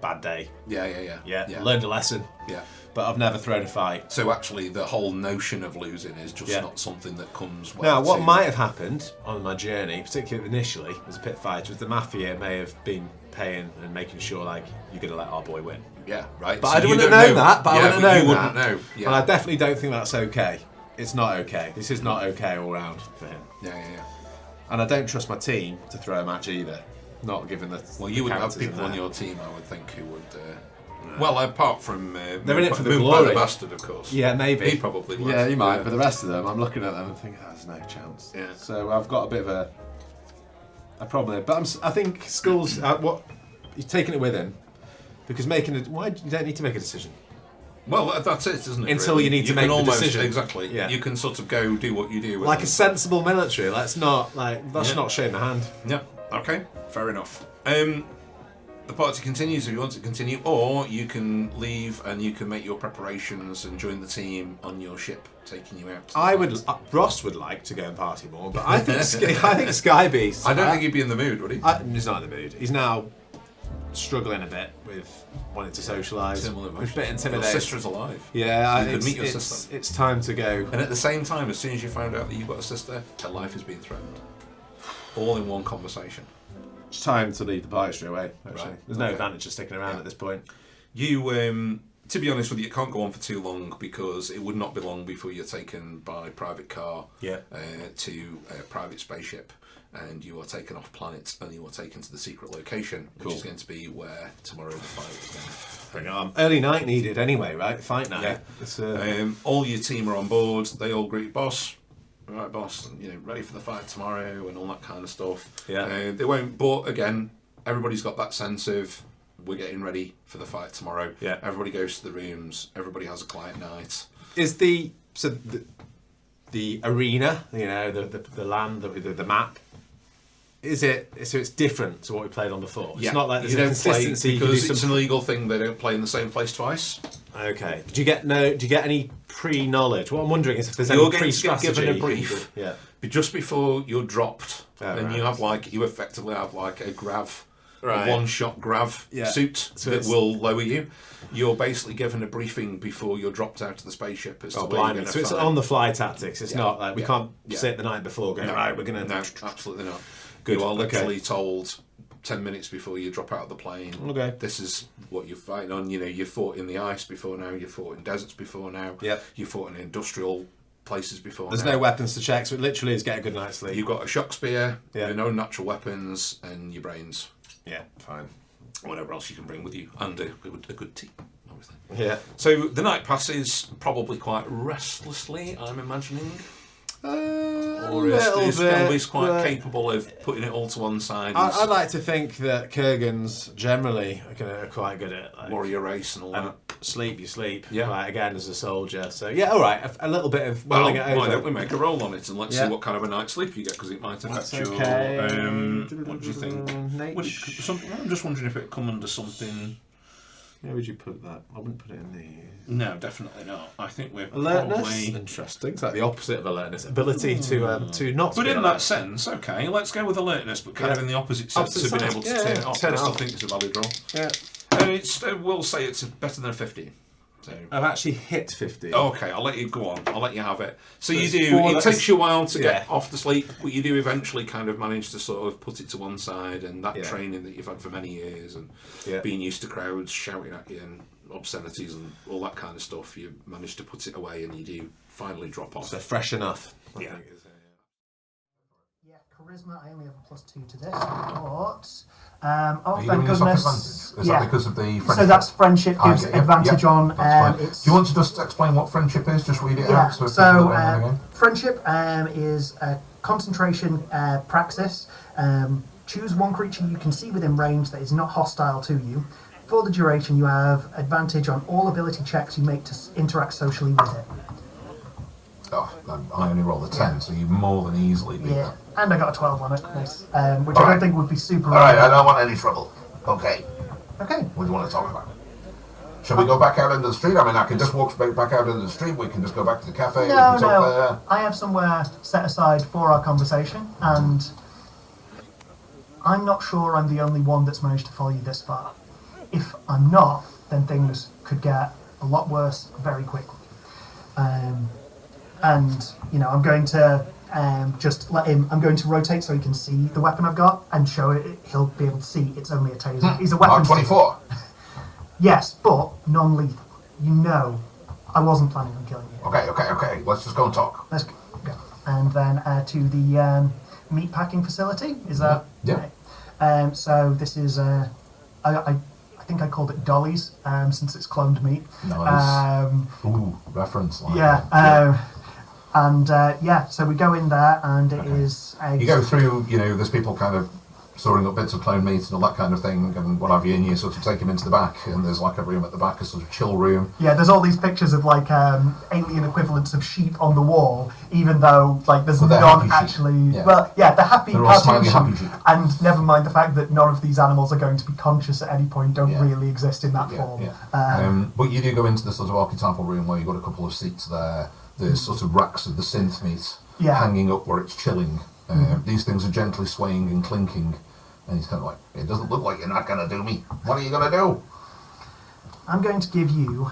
Bad day. Yeah. Learned a lesson. Yeah. But I've never thrown a fight. So actually, the whole notion of losing is just Yeah. not something that comes. Now, Well what to- might have happened on my journey, particularly initially as a pit fighter, was the mafia may have been paying and making sure like you're going to let our boy win. Yeah, right. But So I you wouldn't don't know that. But I Yeah, wouldn't but know you that. wouldn't know. Yeah. And I definitely don't think that's okay. It's not okay. This is not okay all round for him. Yeah. And I don't trust my team to throw a match either. Not given the Well, you would have counters in people on there. your team, I would think, who would. Well, apart from They're in it for the Moonpie glory. the Bastard, of course. Yeah, maybe. He probably would. Yeah, he might. Yeah. But the rest of them, I'm looking at them and thinking, there's no chance. Yeah. So I've got a bit of a problem there. But I think Skull's he's taking it with him because why you don't need to make a decision. Well, that's it, isn't it? Until really? you need to make can the almost, decision. Exactly. Yeah. You can sort of go do what you do. Like a and- sensible military. Let's not Yeah. not showing the hand. Yeah. Okay. Fair enough. The party continues if you want to continue, or you can leave and you can make your preparations and join the team on your ship, taking you out. Ross would like to go and party more, but I think Skybeast. I don't think he'd be in the mood, would he? He's not in the mood. He's now struggling a bit with wanting to socialise. Similar A bit emotions. Your intimidated. sister's alive. Yeah, You could meet your sister. It's time to go. And at the same time, as soon as you find out that you've got a sister, her life is being threatened. All in one conversation. It's time to leave the party straight away. Actually, Right. there's no Okay. advantage of sticking around at this point. You, to be honest with you, it can't go on for too long because it would not be long before you're taken by private car Yeah. to a private spaceship, and you are taken off planet and you are taken to the secret location, which Cool. is going to be where tomorrow the fight is going. Bring it on. Early night needed anyway, right? Fight night. Yeah. It's, All your team are on board. They all greet boss. Right, boss. Ready for the fight tomorrow and all that kind of stuff. Yeah. They won't. But again, everybody's got that sense of we're getting ready for the fight tomorrow. Yeah. Everybody goes to the rooms. Everybody has a quiet night. Is the arena, the land, the map? Is it so? It's different to what we played on before. It's not like there's you a don't play consistency. You can because do it's some- an illegal thing. They don't play in the same place twice. Okay. Do you get any pre-knowledge? What I'm wondering is if there's You're any going to get pre-strategy. given a you can brief. do. Yeah. But just before you're dropped, Oh, and right. you effectively have like a grav, Right. a one-shot grav Yeah. suit So that it's- will lower you. You're basically given a briefing before you're dropped out of the spaceship as to Oh, where you're blimey. going So it's to on the fly tactics. It's Yeah. not like we Yeah. can't Yeah. sit the night before going, right, we're going to... No, absolutely not. Good. You are Okay. literally told 10 minutes before you drop out of the plane. Okay. This is what you're fighting on. You've fought in the ice before now. You've fought in deserts before now. Yep. You've fought in industrial places before There's now. no weapons to check, so it literally is get a good night's sleep. You've got a shock spear, Yeah. your own natural weapons, and your brains. Yeah, fine. Whatever else you can bring with you, and a good tea, obviously. Yeah. So the night passes probably quite restlessly, I'm imagining. Or is Skelby's quite capable of putting it all to one side? I'd like to think that Kergans generally are quite good at like, warrior race and all that. sleep, you sleep. Yeah. Right, again, as a soldier. So, yeah, all right. A little bit of Well, mulling it over. why don't we make a roll on it and let's Yeah. see what kind of a night's sleep you get, because it might affect That's your. okay. What do you think? I'm just wondering if it come under something. Where would you put that? I wouldn't put it in the... No, definitely not. I think we're Alertness? probably. Interesting. It's like the opposite of alertness. Ability to not But be in alert. that sense, okay, let's go with alertness, but kind Yeah. of in the opposite sense Opposite of being side. able to Yeah, turn yeah. it off. Turn I it still off. think it's a valid roll. Yeah. We'll say it's better than a 50. So. I've actually hit 50. Okay, I'll let you go on. I'll let you have it. So you it's do. four It letters. takes you a while to get Yeah. off to sleep, but you do eventually kind of manage to sort of put it to one side, and that Yeah. training that you've had for many years, and Yeah. being used to crowds shouting at you and obscenities and all that kind of stuff, you manage to put it away, and you do finally drop off. So fresh enough. I Yeah. think is, Yeah, charisma. I only have a +2 to this, but Are you thank giving yourself goodness. advantage? Is that because of the friendship? So that's friendship gives advantage on. That's fine. It's, Do you want to just explain what friendship is? Just read it yeah. out. So, people don't know again. Friendship is a concentration praxis. Choose one creature you can see within range that is not hostile to you. For the duration, you have advantage on all ability checks you make to interact socially with it. Oh, I only rolled a 10, so you more than easily beat that. And I got a 12 on it, nice. Which I don't think would be super. Alright, I don't want any trouble. Okay. Okay. What do you want to talk about? Shall we go back out into the street? I mean, I can just walk back out into the street. We can just go back to the cafe. We can talk there. I have somewhere set aside for our conversation, and I'm not sure I'm the only one that's managed to follow you this far. If I'm not, then things could get a lot worse very quickly. And, you know, I'm going to just let him, I'm going to rotate so he can see the weapon I've got and show it, he'll be able to see it's only a taser. He's a weapon. Mark 24. Yes, but non-lethal. You know, I wasn't planning on killing you. Okay. Let's just go and talk. Let's go. And then to the meat packing facility. Is that? Yeah. Right? So this is, I think I called it Dolly's since it's cloned meat. Nice. Ooh, reference line. Yeah. So we go in there, and it is. You go through, you know, there's people kind of storing up bits of clone meat and all that kind of thing, and what have you, and you sort of take them into the back, and there's like a room at the back, a sort of chill room. Yeah, there's all these pictures of like alien equivalents of sheep on the wall, even though like there's none actually. Yeah. Well, yeah, they're happy. They're all smiley happy sheep. And never mind the fact that none of these animals are going to be conscious at any point, don't really exist in that form. Yeah. But you do go into the sort of archetypal room where you've got a couple of seats there. There's sort of racks of the synth meat hanging up where it's chilling. These things are gently swaying and clinking. And he's kind of like, it doesn't look like you're not going to do me. What are you going to do? I'm going to give you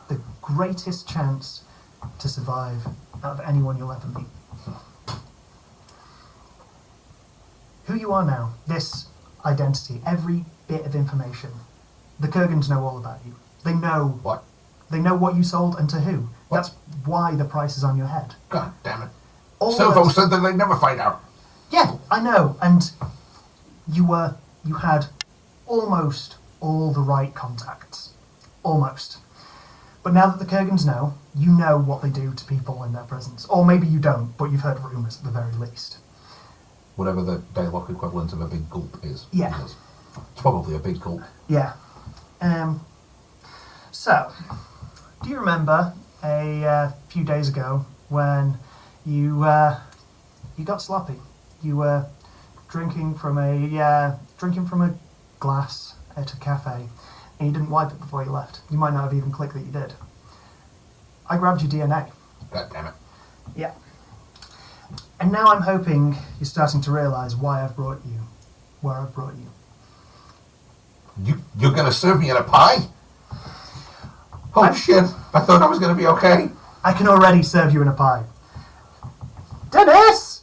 the greatest chance to survive out of anyone you'll ever meet. Who you are now, this identity, every bit of information. The Kergans know all about you. They know what? They know what you sold and to who. What? That's why the price is on your head. God damn it. Silvo said that they'd never find out. Yeah, I know. And you had almost all the right contacts. Almost. But now that the Kergans know, you know what they do to people in their prisons. Or maybe you don't, but you've heard rumours at the very least. Whatever the Daylock equivalent of a big gulp is. Yeah. It's probably a big gulp. Yeah. So, do you remember a few days ago when you got sloppy? You were drinking from a glass at a cafe, and you didn't wipe it before you left. You might not have even clicked that you did. I grabbed your DNA. God damn it. Yeah. And now I'm hoping you're starting to realise why I've brought you where I've brought you. You're going to serve me in a pie? Oh shit, I thought I was going to be okay. I can already serve you in a pie. Dennis!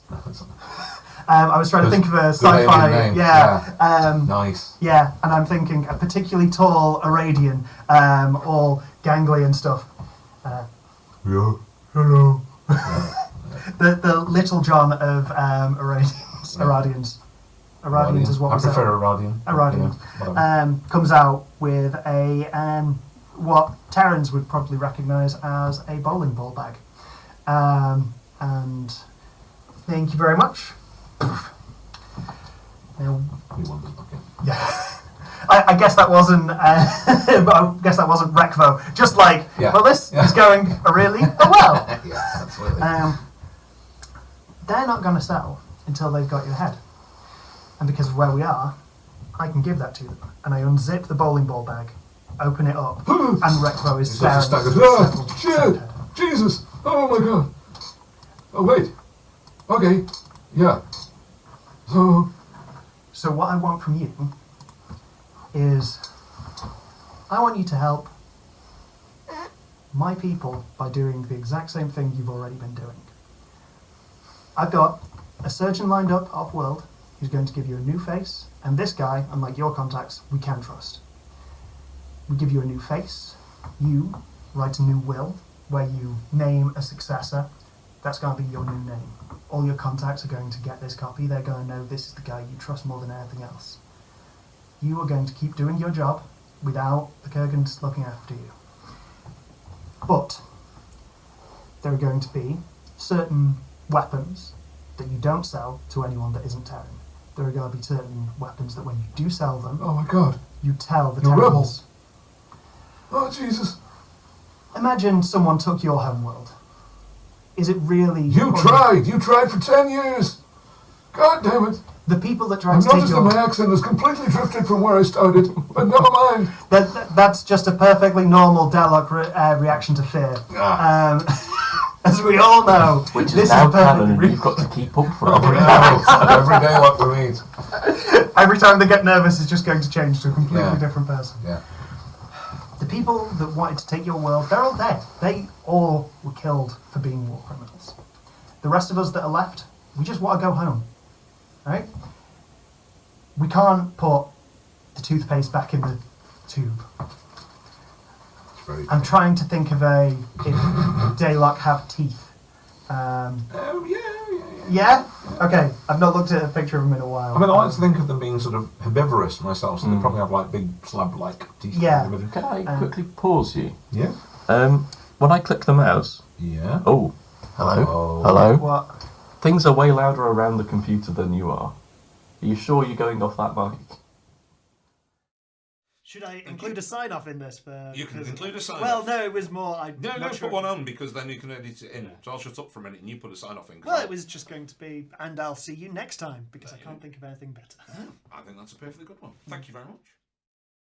I was trying to think of a sci-fi. Nice. Yeah, and I'm thinking a particularly tall Aradian, all gangly and stuff. Yeah. Hello. The Little John of Aradians. Aradians is what we say. I prefer Aradian. Aradian. Yeah, comes out with a what Terrans would probably recognise as a bowling ball bag. And thank you very much. Now, yeah. I guess that wasn't. I guess that wasn't Recvo. Just like, well, this is going really well. Yeah, absolutely. They're not going to sell until they've got your head, and because of where we are, I can give that to them. And I unzip the bowling ball bag, open it up, and Recvo is staring. Oh, shit! Jesus! Oh my god! Oh wait. Okay. Yeah. So what I want from you is I want you to help my people by doing the exact same thing you've already been doing. I've got a surgeon lined up off-world who's going to give you a new face, and this guy, unlike your contacts, we can trust. We give you a new face, you write a new will where you name a successor, That's going to be your new name. All your contacts are going to get this copy. They're going to know this is the guy you trust more than anything else. You are going to keep doing your job without the Kergans looking after you. But there are going to be certain weapons that you don't sell to anyone that isn't Terran. There are going to be certain weapons that when you do sell them, Oh my god. you tell the You're Terrans. rebels. Oh Jesus. Imagine someone took your homeworld. Is it really... You tried for 10 years. God damn it. The people that tried I've to take noticed that your... my accent has completely drifted from where I started, but never mind. That's just a perfectly normal Dalek reaction to fear. As we all know, Which this is now perfectly canon, and real. you've got to keep up for Every it. day what we meet. Every time they get nervous, it's just going to change to a completely Yeah. different person. Yeah. The people that wanted to take your world, they're all dead. They all were killed for being war criminals. The rest of us that are left, we just want to go home. Right? We can't put the toothpaste back in the tube. It's very I'm trying to think of if Daylock have teeth. yeah. Yeah? Okay, I've not looked at a picture of them in a while. I mean, I like to think of them being sort of herbivorous myself, so they probably have like big slab-like teeth. Yeah. Can I quickly pause you? Yeah. When I click the mouse... Yeah. Oh, hello? Oh. Hello? What? Things are way louder around the computer than you are. Are you sure you're going off that mic? Should I include a sign-off in this? You can include a sign-off. Well, no, it was more... No, put one on, because then you can edit it in. So I'll shut up for a minute and you put a sign-off in. Well, it was just going to be, and I'll see you next time, because I can't think of anything better. I think that's a perfectly good one. Thank you very much.